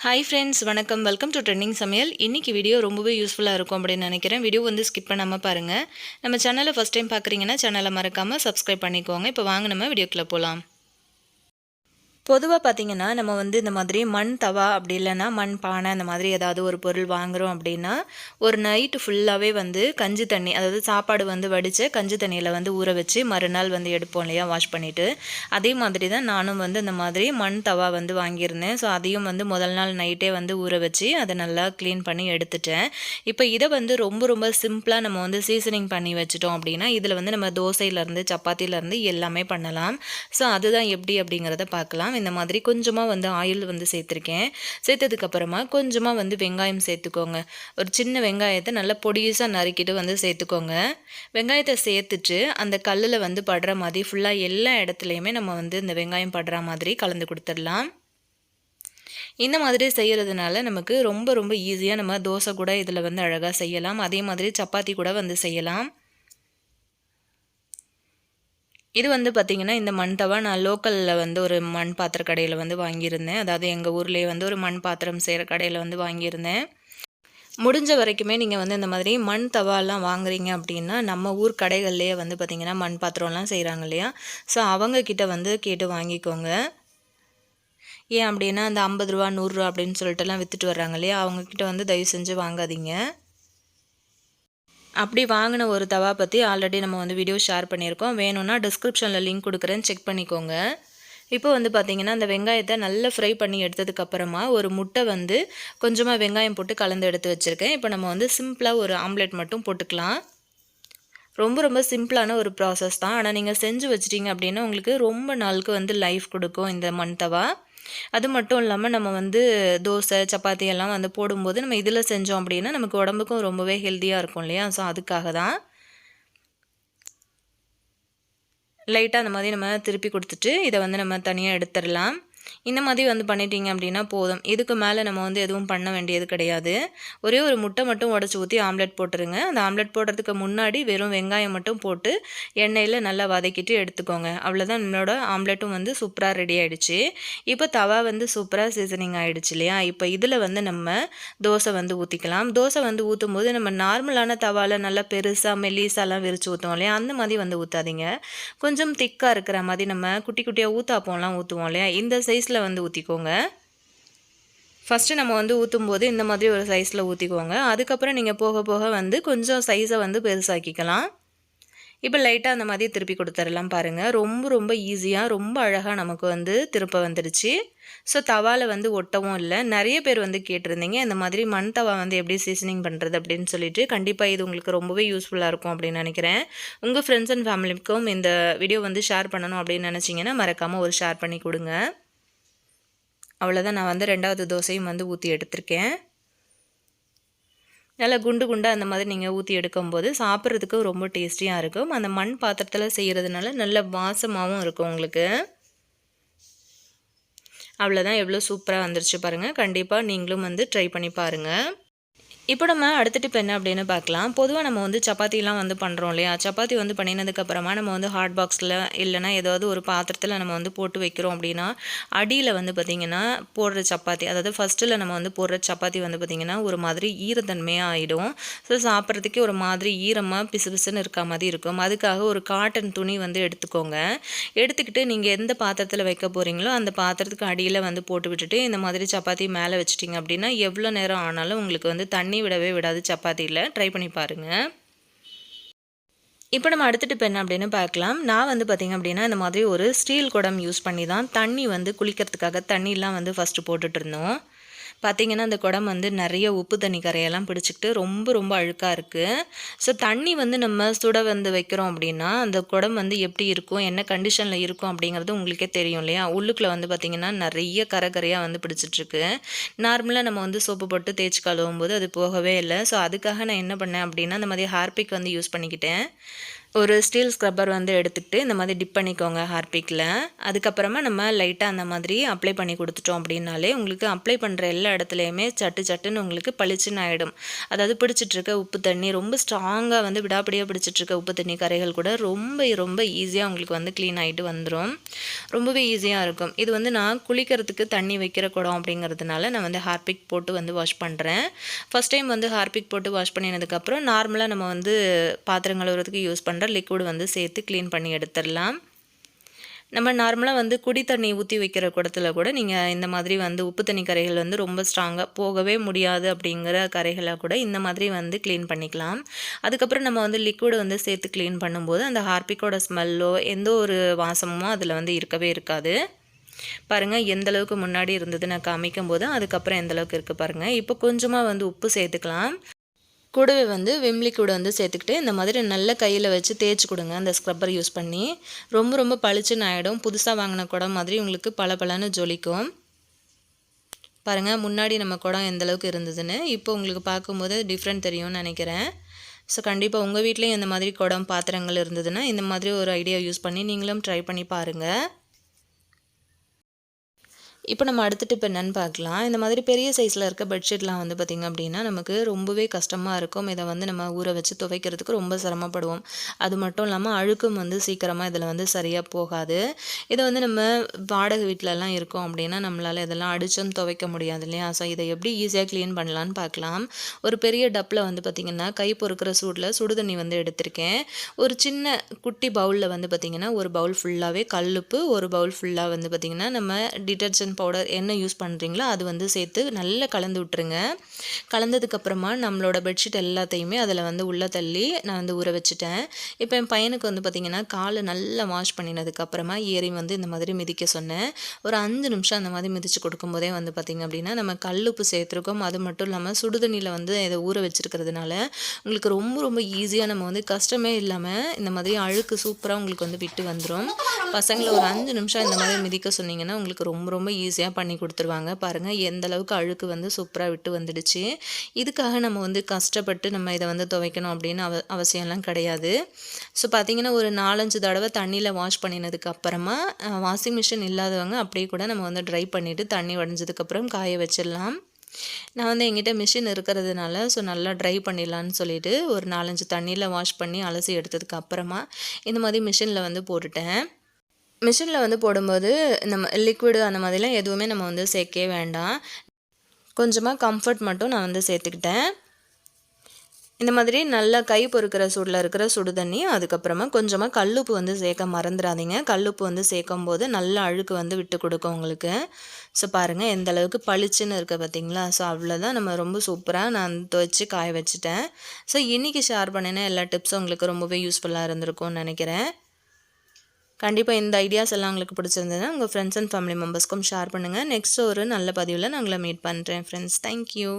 Hi friends, வணக்கம். Welcome to trending சமையல். இன்னைக்கு வீடியோ ரொம்பவே யூஸ்ஃபுல்லாக இருக்கும் அப்படின்னு நினைக்கிறேன். வீடியோ வந்து ஸ்கிப் பண்ணாமல் பாருங்கள். நம்ம சேனலை ஃபஸ்ட் டைம் பார்க்குறீங்கன்னா சேனலை மறக்காமல் சப்ஸ்கிரைப் பண்ணிக்கோங்க. இப்போ வாங்க நம்ம வீடியோக்குள்ளே போகலாம். பொதுவாக பார்த்தீங்கன்னா, நம்ம வந்து இந்த மாதிரி மண் தவா அப்படி இல்லைன்னா மண் பானை அந்த மாதிரி ஏதாவது ஒரு பொருள் வாங்குகிறோம் அப்படின்னா, ஒரு நைட்டு ஃபுல்லாகவே வந்து கஞ்சி தண்ணி, அதாவது சாப்பாடு வந்து வடித்த கஞ்சி தண்ணியில் வந்து ஊற வச்சு மறுநாள் வந்து எடுப்போம் இல்லையா, வாஷ் பண்ணிவிட்டு. அதே மாதிரி தான் நானும் வந்து இந்த மாதிரி மண் தவா வந்து வாங்கியிருந்தேன். ஸோ அதையும் வந்து முதல் நாள் நைட்டே வந்து ஊற வச்சு அதை நல்லா க்ளீன் பண்ணி எடுத்துட்டேன். இப்போ இதை வந்து ரொம்ப ரொம்ப சிம்பிளாக நம்ம வந்து சீசனிங் பண்ணி வச்சுட்டோம் அப்படின்னா, இதில் வந்து நம்ம தோசையிலேருந்து சப்பாத்தியிலேருந்து எல்லாமே பண்ணலாம். ஸோ அதுதான் எப்படி அப்படிங்கிறத பார்க்கலாம். இந்த மாதிரி கொஞ்சமாக வந்து ஆயில் வந்து சேர்த்துருக்கேன். சேர்த்ததுக்கப்புறமா கொஞ்சமாக வந்து வெங்காயம் சேர்த்துக்கோங்க. ஒரு சின்ன வெங்காயத்தை நல்லா பொடிசாக நறுக்கிட்டு வந்து சேர்த்துக்கோங்க. வெங்காயத்தை சேர்த்துட்டு அந்த கல்லில் வந்து படுற மாதிரி ஃபுல்லாக எல்லா இடத்துலையுமே நம்ம வந்து இந்த வெங்காயம் படுற மாதிரி கலந்து கொடுத்துடலாம். இந்த மாதிரி செய்கிறதுனால நமக்கு ரொம்ப ரொம்ப ஈஸியாக நம்ம தோசை கூட இதில் வந்து அழகாக செய்யலாம். அதே மாதிரி சப்பாத்தி கூட வந்து செய்யலாம். இது வந்து பார்த்திங்கன்னா, இந்த மண் தவா நான் லோக்கலில் வந்து ஒரு மண் பாத்திர கடையில் வந்து வாங்கியிருந்தேன். அதாவது எங்கள் ஊர்லேயே வந்து ஒரு மண் பாத்திரம் செய்கிற கடையில் வந்து வாங்கியிருந்தேன். முடிஞ்ச வரைக்குமே நீங்கள் வந்து இந்த மாதிரி மண் தவாலாம் வாங்குறீங்க அப்படின்னா, நம்ம ஊர் கடைகள்லேயே வந்து பார்த்திங்கன்னா மண் பாத்திரம்லாம் செய்கிறாங்க இல்லையா, ஸோ அவங்கக்கிட்ட வந்து கேட்டு வாங்கிக்கோங்க. ஏன் அப்படின்னா, அந்த ரூ. 50 ரூ. 100 அப்படின்னு சொல்லிட்டுலாம் விற்றுட்டு வர்றாங்க இல்லையா, அவங்கக்கிட்ட வந்து தயவு செஞ்சு வாங்காதீங்க. அப்படி வாங்கின ஒரு தவா பற்றி ஆல்ரெடி நம்ம வந்து வீடியோ ஷேர் பண்ணியிருக்கோம். வேணும்னா டிஸ்கிரிப்ஷனில் லிங்க் கொடுக்குறேன், செக் பண்ணிக்கோங்க. இப்போ வந்து பார்த்திங்கன்னா, அந்த வெங்காயத்தை நல்லா ஃப்ரை பண்ணி எடுத்ததுக்கப்புறமா ஒரு முட்டை வந்து கொஞ்சமாக வெங்காயம் போட்டு கலந்து எடுத்து வச்சுருக்கேன். இப்போ நம்ம வந்து சிம்பிளாக ஒரு ஆம்லெட் மட்டும் போட்டுக்கலாம். ரொம்ப ரொம்ப சிம்பிளான ஒரு ப்ராசஸ் தான். ஆனால் நீங்கள் செஞ்சு வச்சிட்டிங்க அப்படின்னா உங்களுக்கு ரொம்ப நாளுக்கு வந்து லைஃப் கொடுக்கும் இந்த மண் தவா. அது மட்டும் இல்லாமல் நம்ம வந்து தோசை சப்பாத்தி எல்லாம் வந்து போடும்போது நம்ம இதில் செஞ்சோம் அப்படின்னா நமக்கு உடம்புக்கும் ரொம்பவே ஹெல்த்தியாக இருக்கும் இல்லையா, ஸோ அதுக்காக தான். லைட்டாக அந்த மாதிரி நம்ம திருப்பி கொடுத்துட்டு இதை வந்து நம்ம தனியாக எடுத்துடலாம். இந்த மாதிரி வந்து பண்ணிட்டீங்க அப்படின்னா போதும். இதுக்கு மேலே நம்ம வந்து எதுவும் பண்ண வேண்டியது கிடையாது. ஒரே ஒரு முட்டை மட்டும் உடச்சி ஊற்றி ஆம்லெட் போட்டுருங்க. அந்த ஆம்லெட் போடுறதுக்கு முன்னாடி வெறும் வெங்காயம் மட்டும் போட்டு எண்ணெயில் நல்லா வதக்கிட்டு எடுத்துக்கோங்க. அவ்வளோதான், நம்மளோட ஆம்லெட்டும் வந்து சூப்பராக ரெடி ஆகிடுச்சு. இப்போ தவா வந்து சூப்பராக சீசனிங் ஆகிடுச்சு இல்லையா. இப்போ இதில் வந்து நம்ம தோசை வந்து ஊற்றிக்கலாம். தோசை வந்து ஊற்றும் போது நம்ம நார்மலான தவாவில் நல்லா பெருசாக மெல்லிசாலாம் விரித்து ஊற்றுவோம் இல்லையா, அந்த மாதிரி வந்து ஊற்றாதீங்க. கொஞ்சம் திக்காக இருக்கிற மாதிரி நம்ம குட்டி குட்டியாக ஊத்தாப்பம்லாம் ஊற்றுவோம் இல்லையா, இந்த சைஸில் வந்து ஊற்றிக்கோங்க. ஃபஸ்ட்டு நம்ம வந்து ஊற்றும்போது இந்த மாதிரி ஒரு சைஸில் ஊற்றிக்கோங்க. அதுக்கப்புறம் நீங்கள் போக போக வந்து கொஞ்சம் சைஸை வந்து பெருசாக்கிக்கலாம். இப்போ லைட்டாக அந்த மாதிரி திருப்பி கொடுத்துடலாம் பாருங்கள். ரொம்ப ரொம்ப ஈஸியாக ரொம்ப அழகாக நமக்கு வந்து திருப்ப வந்துடுச்சு. ஸோ தவாவில் வந்து ஒட்டவும் இல்லை. நிறைய பேர் வந்து கேட்டிருந்தீங்க இந்த மாதிரி மண் தவா வந்து எப்படி சீசனிங் பண்ணுறது அப்படின்னு சொல்லிட்டு. கண்டிப்பாக இது உங்களுக்கு ரொம்பவே யூஸ்ஃபுல்லாக இருக்கும் அப்படின்னு நினைக்கிறேன். உங்கள் ஃப்ரெண்ட்ஸ் அண்ட் ஃபேமிலிக்கும் இந்த வீடியோ வந்து ஷேர் பண்ணணும் அப்படின்னு நினச்சிங்கன்னா மறக்காமல் ஒரு ஷேர் பண்ணி கொடுங்க. அவ்வளோதான், நான் வந்து 2வது தோசையும் வந்து ஊற்றி எடுத்திருக்கேன். நல்லா குண்டு குண்டாக அந்த மாதிரி நீங்கள் ஊற்றி எடுக்கும்போது சாப்பிட்றதுக்கு ரொம்ப டேஸ்டியாக இருக்கும். அந்த மண் பாத்திரத்தில் செய்கிறதுனால நல்ல வாசமாகவும் இருக்கும் உங்களுக்கு. அவ்வளோதான், எவ்வளோ சூப்பராக வந்துருச்சு பாருங்கள். கண்டிப்பாக நீங்களும் வந்து ட்ரை பண்ணி பாருங்கள். இப்போ நம்ம அடுத்த டிப் என்ன அப்படின்னு பார்க்கலாம். பொதுவாக நம்ம வந்து சப்பாத்திலாம் வந்து பண்ணுறோம் இல்லையா, சப்பாத்தி வந்து பண்ணினதுக்கப்புறமா நம்ம வந்து ஹாட் பாக்ஸில் இல்லைனா ஏதாவது ஒரு பாத்திரத்தில் நம்ம வந்து போட்டு வைக்கிறோம் அப்படின்னா, அடியில் வந்து பார்த்திங்கன்னா போடுற சப்பாத்தி, அதாவது ஃபஸ்ட்டில் நம்ம வந்து போடுற சப்பாத்தி வந்து பார்த்திங்கன்னா ஒரு மாதிரி ஈரத்தன்மையாக ஆகிடும். ஸோ சாப்பிட்றதுக்கே ஒரு மாதிரி ஈரமாக பிசுபிசுன்னு இருக்க மாதிரி இருக்கும். அதுக்காக ஒரு காட்டன் துணி வந்து எடுத்துக்கோங்க. எடுத்துக்கிட்டு நீங்கள் எந்த பாத்திரத்தில் வைக்க போகிறீங்களோ அந்த பாத்திரத்துக்கு அடியில் வந்து போட்டு விட்டுட்டு இந்த மாதிரி சப்பாத்தி மேலே வச்சிட்டிங்க அப்படின்னா எவ்வளோ நேரம் ஆனாலும் உங்களுக்கு வந்து தண்ணி விடவே விடாது சப்பாத்தியில். ட்ரை பண்ணி பாருங்கள். இப்போ நம்ம அடுத்த டிப் என்ன அப்படின்னு பார்க்கலாம். நான் வந்து பார்த்திங்க அப்படின்னா இந்த மாதிரி ஒரு ஸ்டீல் குடம் யூஸ் பண்ணி தான் தண்ணி வந்து குளிக்கிறதுக்காக தண்ணிலாம் வந்து ஃபஸ்ட்டு போட்டுட்டு இருந்தோம். பார்த்திங்கன்னா அந்த குடம் வந்து நிறைய உப்பு தண்ணி கரையெல்லாம் பிடிச்சிக்கிட்டு ரொம்ப ரொம்ப அழுக்காக இருக்குது. ஸோ தண்ணி வந்து நம்ம சுட வந்து வைக்கிறோம் அப்படின்னா அந்த குடம் வந்து எப்படி இருக்கும், என்ன கண்டிஷனில் இருக்கும் அப்படிங்கிறது உங்களுக்கே தெரியும் இல்லையா. உள்ளுக்குள்ளே வந்து பார்த்திங்கன்னா நிறைய கரையாக வந்து பிடிச்சிட்ருக்கு. நார்மலாக நம்ம வந்து சோப்பு போட்டு தேய்ச்சி கழுவும் போது அது போகவே இல்லை. ஸோ அதுக்காக நான் என்ன பண்ணேன் அப்படின்னா இந்த மாதிரி ஹார்பிக் வந்து யூஸ் பண்ணிக்கிட்டேன். ஒரு ஸ்டீல் ஸ்க்ரப்பர் வந்து எடுத்துக்கிட்டு இந்த மாதிரி டிப் பண்ணிக்கோங்க ஹார்பிக்கில். அதுக்கப்புறமா நம்ம லைட்டாக அந்த மாதிரி அப்ளை பண்ணி கொடுத்துட்டோம் அப்படின்னாலே உங்களுக்கு அப்ளை பண்ணுற எல்லா இடத்துலையுமே சட்டு சட்டுன்னு உங்களுக்கு பளிச்சுன்னு ஆகிடும். அதாவது பிடிச்சிட்ருக்க உப்பு தண்ணி ரொம்ப ஸ்ட்ராங்காக வந்து விடாப்படியாக பிடிச்சிட்ருக்க உப்பு தண்ணி கரைகள் கூட ரொம்ப ரொம்ப ஈஸியாக உங்களுக்கு வந்து க்ளீன் ஆகிட்டு வந்துடும். ரொம்பவே ஈஸியாக இருக்கும். இது வந்து நான் குளிக்கிறதுக்கு தண்ணி வைக்கிற குடம் அப்படிங்கிறதுனால நான் வந்து ஹார்பிக் போட்டு வந்து வாஷ் பண்ணுறேன். ஃபஸ்ட் டைம் வந்து ஹார்பிக் போட்டு வாஷ் பண்ணினதுக்கப்புறம் நார்மலாக நம்ம வந்து பாத்திரம் கழுவுறதுக்கு யூஸ் பண்ணுற லிக்விட் வந்து சேர்த்து க்ளீன் பண்ணி எடுத்துடலாம். நம்ம நார்மலாக வந்து குடி தண்ணி ஊற்றி வைக்கிற குடத்துல கூட நீங்கள் இந்த மாதிரி வந்து உப்பு தண்ணி கரைகள் வந்து ரொம்ப ஸ்ட்ராங்காக போகவே முடியாது அப்படிங்கிற கரைகளை கூட இந்த மாதிரி வந்து க்ளீன் பண்ணிக்கலாம். அதுக்கப்புறம் நம்ம வந்து லிக்விட் வந்து சேர்த்து க்ளீன் பண்ணும்போது அந்த ஹார்பிக்கோட ஸ்மெல்லோ எந்த ஒரு வாசமும் அதில் வந்து இருக்கவே இருக்காது. பாருங்கள் எந்தளவுக்கு முன்னாடி இருந்தது நான் காமிக்கும் போது அதுக்கப்புறம் எந்தளவுக்கு இருக்குது பாருங்கள். இப்போ கொஞ்சமாக வந்து உப்பு சேர்த்துக்கலாம். கூடவே வந்து விம் லிக்விட் வந்து சேர்த்துக்கிட்டு இந்த மாதிரி நல்ல கையில் வச்சு தேய்ச்சி கொடுங்க. அந்த ஸ்க்ரப்பர் யூஸ் பண்ணி ரொம்ப ரொம்ப பளிச்சுன்னு ஆகிடும். புதுசாக வாங்கின குடம் மாதிரி உங்களுக்கு பளபளன்னு ஜொலிக்கும். பாருங்கள் முன்னாடி நம்ம குடம் எந்தளவுக்கு இருந்ததுன்னு இப்போ உங்களுக்கு பார்க்கும்போது டிஃப்ரெண்ட் தெரியும்னு நினைக்கிறேன். ஸோ கண்டிப்பாக உங்கள் வீட்லேயும் இந்த மாதிரி குடம் பாத்திரங்கள் இருந்ததுன்னா இந்த மாதிரி ஒரு ஐடியா யூஸ் பண்ணி நீங்களும் ட்ரை பண்ணி பாருங்கள். இப்போ நம்ம அடுத்த டிப் என்னன்னு பார்க்கலாம். இந்த மாதிரி பெரிய சைஸில் இருக்க பெட்ஷீட்லாம் வந்து பார்த்திங்க அப்படின்னா நமக்கு ரொம்பவே கஷ்டமாக இருக்கும். இதை வந்து நம்ம ஊற வச்சு துவைக்கிறதுக்கு ரொம்ப சிரமப்படுவோம். அது மட்டும் இல்லாமல் அழுக்கும் வந்து சீக்கிரமாக இதில் வந்து சரியாக போகாது. இதை வந்து நம்ம வாடகை வீட்டிலலாம் இருக்கோம் அப்படின்னா நம்மளால் இதெல்லாம் அடிச்சும் துவைக்க முடியாது இல்லையா? ஸோ இதை எப்படி ஈஸியாக க்ளீன் பண்ணலான்னு பார்க்கலாம். ஒரு பெரிய டப்பில் வந்து பார்த்திங்கன்னா கை பொறுக்கிற சூடில் சுடுதண்ணி வந்து எடுத்திருக்கேன். ஒரு சின்ன குட்டி பவுலில் வந்து பார்த்திங்கன்னா ஒரு பவுல் ஃபுல்லாகவே கல்லுப்பு, ஒரு பவுல் ஃபுல்லாக வந்து பார்த்திங்கன்னா நம்ம டிட்டர்ஜென்ட் பவுடர் என்ன யூஸ் பண்ணுறீங்களோ அது வந்து சேர்த்து நல்லா கலந்து விட்டுருங்க. கலந்ததுக்கப்புறமா நம்மளோட பெட்ஷீட் எல்லாத்தையுமே அதில் வந்து உள்ளே தள்ளி நான் வந்து ஊற வச்சுட்டேன். இப்போ என் பையனுக்கு வந்து பார்த்திங்கன்னா காலை நல்லா வாஷ் பண்ணினதுக்கப்புறமா ஏறி வந்து இந்த மாதிரி மிதிக்க சொன்னேன். ஒரு 5 நிமிஷம் அந்த மாதிரி மிதித்து கொடுக்கும்போதே வந்து பார்த்திங்க அப்படின்னா நம்ம கல்லுப்பு சேர்த்துருக்கோம். அது மட்டும் இல்லாமல் சுடுதண்ணியில் வந்து இதை ஊற வச்சுருக்கிறதுனால உங்களுக்கு ரொம்ப ரொம்ப ஈஸியாக நம்ம வந்து கஷ்டமே இல்லாமல் இந்த மாதிரி அழுக்கு சூப்பராக உங்களுக்கு வந்து விட்டு வந்துடும். பசங்களை ஒரு 5 நிமிஷம் இந்த மாதிரி மிதிக்க சொன்னீங்கன்னா உங்களுக்கு ரொம்ப ரொம்ப ஈஸியாக பண்ணி கொடுத்துருவாங்க. பாருங்கள் எந்த அளவுக்கு அழுக்கு வந்து சூப்பராக விட்டு வந்துடுச்சு. இதுக்காக நம்ம வந்து கஷ்டப்பட்டு நம்ம இதை வந்து துவைக்கணும் அப்படின்னு அவசியம்லாம் கிடையாது. ஸோ பார்த்திங்கன்னா ஒரு 4-5 தடவை தண்ணியில் வாஷ் பண்ணினதுக்கு அப்புறமா வாஷிங் மிஷின் இல்லாதவங்க அப்படியே கூட நம்ம வந்து ட்ரை பண்ணிவிட்டு தண்ணி வடிஞ்சதுக்கப்புறம் காய வச்சிடலாம். நான் வந்து எங்கிட்ட மிஷின் இருக்கிறதுனால ஸோ நல்லா ட்ரை பண்ணிடலான்னு சொல்லிவிட்டு ஒரு 4-5 தண்ணியில் வாஷ் பண்ணி அலசி எடுத்ததுக்கு அப்புறமா இந்த மாதிரி மிஷினில் வந்து போட்டுட்டேன். மிஷினில் வந்து போடும்போது நம்ம லிக்விடு அந்த மாதிரிலாம் எதுவுமே நம்ம வந்து சேர்க்கவே வேண்டாம். கொஞ்சமாக கம்ஃபர்ட் மட்டும் நான் வந்து சேர்த்துக்கிட்டேன். இந்த மாதிரி நல்லா கை பொறுக்கிற சூடில் இருக்கிற சுடு தண்ணி, அதுக்கப்புறமா கொஞ்சமாக கல்லுப்பு வந்து சேர்க்க மறந்துடாதீங்க. கல்லுப்பு வந்து சேர்க்கும் போது நல்ல அழுக்கு வந்து விட்டு கொடுக்கும் உங்களுக்கு. ஸோ பாருங்கள் எந்த அளவுக்கு பளிச்சுன்னு இருக்க பார்த்தீங்களா? ஸோ அவ்வளோதான், நம்ம ரொம்ப சூப்பராக நான் துவைச்சி காய வச்சுட்டேன். ஸோ இன்றைக்கி ஷேர் பண்ணின எல்லா டிப்ஸும் உங்களுக்கு ரொம்பவே யூஸ்ஃபுல்லாக இருந்திருக்கும்னு நினைக்கிறேன். கண்டிப்பாக இந்த ஐடியாஸ் எல்லாம் உங்களுக்கு பிடிச்சிருந்ததுன்னா உங்கள் ஃப்ரெண்ட்ஸ் அண்ட் ஃபேமிலி மெம்பர்ஸ்க்கும் ஷேர் பண்ணுங்கள். நெக்ஸ்ட் ஒரு நல்ல பதிவில் நான் உங்களை மீட் பண்ணுறேன் ஃப்ரெண்ட்ஸ். தேங்க்யூ.